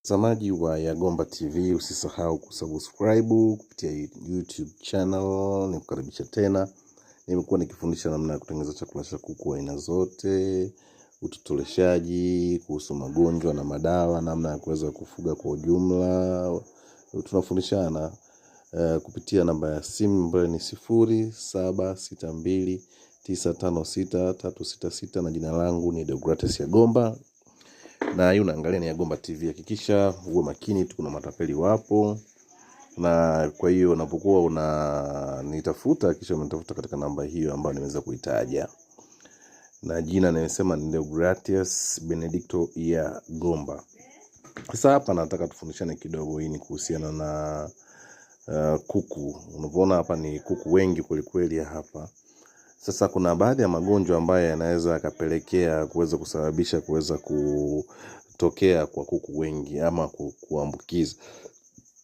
Mtazamaji wa Yagomba TV, usisahau kusubscribe kupitia YouTube channel. Nikukaribisha tena. Nimekuwa nikifundisha namna ya kutengeneza chakula cha kuku aina zote, utotoleshaji, kuhusu magonjwa na madawa, namna ya kuweza kufuga kwa ujumla. Tunafundishana kupitia namba ya simu ambayo ni 0762956366 na jina langu ni Deogratis Yagomba. Na hiyo unaangalia ni Yagomba TV. Hakikisha uwe makini, kuna matapeli wapo. Na kwa hiyo unapokuwa unanitafuta, kisha unatafuta katika namba hiyo ambayo nimeweza kuitaja. Na jina nimesema ni Deogratis Benedicto Yagomba. Sasa hapa nataka tufundishane kidogo. Hii ni kuhusiana na kuku. Unaona hapa ni kuku wengi kweli hapa. Sasa kuna baadhi ya magonjwa ambayo yanaweza yakapelekea kuweza kusababisha kuweza kutokea kwa kuku wengi ama kuambukiza.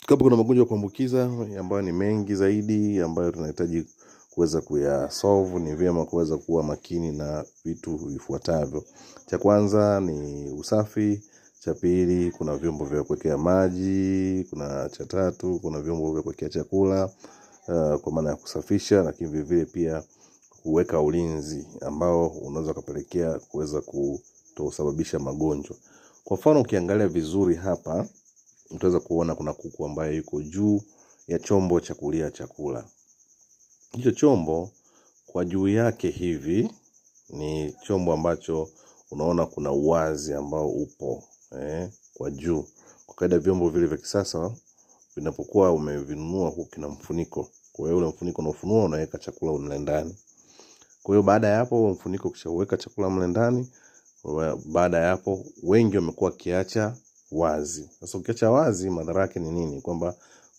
Kama kuna magonjwa ya kuambukiza ambayo ni mengi zaidi ambayo tunahitaji kuweza kuyasolve, ni vyema kuweza kuwa makini na vitu vifuatavyo. Cha kwanza ni usafi, cha pili kuna vyombo vya kuwekea maji, kuna cha tatu kuna vyombo vya kuwekea chakula kwa maana ya kusafisha, lakini vile pia kuweka ulinzi ambao unaweza kupelekea kuweza kutosababisha magonjwa. Kwa mfano ukiangalia vizuri hapa, utaweza kuona kuna kuku ambaye yuko juu ya chombo cha kulia chakula. Hicho chombo kwa juu yake hivi ni chombo ambacho unaona kuna uwazi ambao upo kwa juu. Kwa kawaida vyombo vile vya kisasa vinapokuwa umevinunua huko kina mfuniko. Kwa hiyo ule mfuniko unaofunua unaweka chakula mle ndani. Kwa hiyo baada ya hapo mfuniko ukishaweka chakula mle ndani, baada ya hapo wengi wamekuwa kiacha wazi. Sasa ukiacha wazi madhara yake ni nini? Kwamba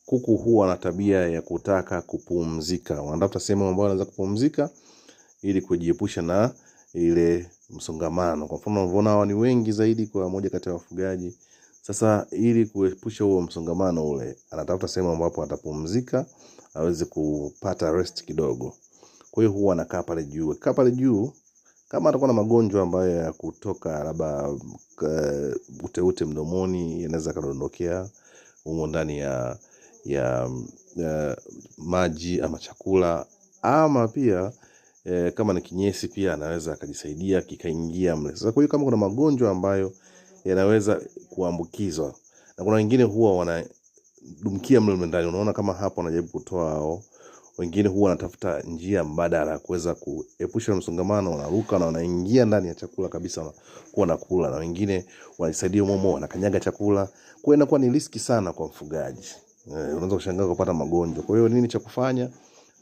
kuku huwa na tabia ya kutaka kupumzika. Wanatafuta sehemu ambayo wanaweza kupumzika ili kujiepusha na ile msongamano. Kwa mfano unaona hawa ni wengi zaidi kwa moja kati ya wafugaji. Sasa ili kuepusha huo msongamano ule, anatafuta sehemu ambapo atapumzika, aweze kupata rest kidogo. Kwa hiyo huwa anakaa pale juu. Kaa pale juu kama atakuwa na magonjwa ambayo ya kutoka labda ute mdomoni, yanaweza kadondokea humo ndani ya maji ama chakula, ama pia kama ni kinyesi pia anaweza akajisaidia kikaingia mle. Sasa kwa hiyo kama kuna magonjwa ambayo yanaweza kuambukizwa, na kuna wengine huwa wanadumkia mle ndani, unaona kama hapo wanajaribu kutoa hao. Wengine huwa wanatafuta njia mbadala kuweza kuepusha msongamano, wanaruka na wanaingia ndani ya chakula kabisa kuwa nakula, na wengine wanasaidia momo wanakanyaga chakula. Kwa hiyo inakuwa ni riski sana kwa mfugaji. Unaweza kushangaa kupata magonjwa. Kwa hiyo nini cha kufanya?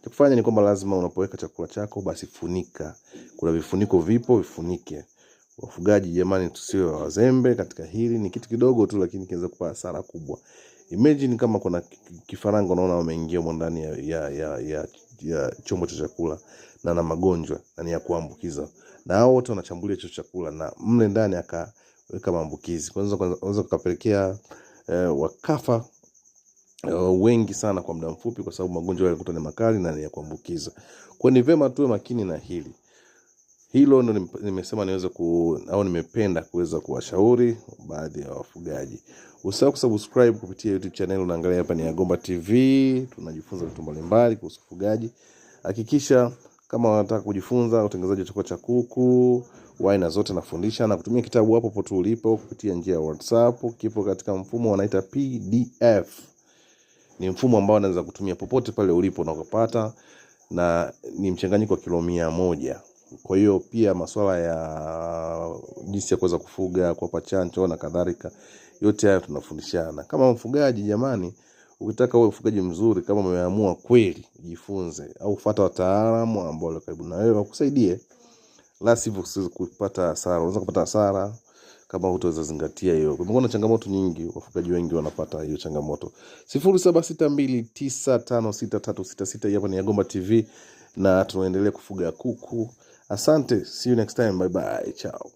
Cha kufanya ni kwamba lazima unapoweka chakula chako basi funika. Kuna vifuniko vipo, vifunike. Wafugaji jamani, tusiwe wazembe katika hili. Ni kitu kidogo tu lakini kinaweza kupa hasara kubwa. Imagine kama kuna kifaranga unaona wameingia huko ndani ya chombo cha chakula na magonjwa na ni ya kuambukiza, na hao wote wanachambulia hicho chakula na mle ndani akaweka maambukizi. Kwanza kupelekea wakafa wengi sana kwa muda mfupi, kwa sababu magonjwa yalikuwa ni makali na ni ya kuambukiza. Kwa ni vema tuwe makini na hili. Hilo ndo nimesema nimependa kuweza kuwashauri baadhi ya wafugaji. Usisahau kusubscribe kupitia YouTube channel. Unaangalia hapa ni Yagomba TV. Tunajifunza vitu mbalimbali kuhusu ufugaji. Hakikisha kama unataka kujifunza utengenezaji wa chakula cha kuku, aina zote nafundisha, na kutumia kitabu hapo popote ulipo kupitia njia ya WhatsApp. Kipo katika mfumo wanaita PDF. Ni mfumo ambao unaweza kutumia popote pale ulipo na ukapata, na ni mchanganyiko wa kilo 100. Kwa hiyo pia masuala ya jinsi ya kuweza kufuga, kuwapa chanjo na kadhalika, yote haya tunafundishana. Kama mfugaji jamani, ukitaka uwe mfugaji mzuri, kama umeamua kweli jifunze au fuata wataalamu ambao wako karibu na wewe wakusaidie, la sivyo usiweze kupata hasara. Unaweza kupata hasara kama hutaweza zingatia hiyo. Kumekuwa na changamoto nyingi, wafugaji wengi wanapata hiyo changamoto. 0762956366. Hapa ni Yagomba TV na tunaendelea kufuga kuku. Asante, see you next time, bye bye, ciao.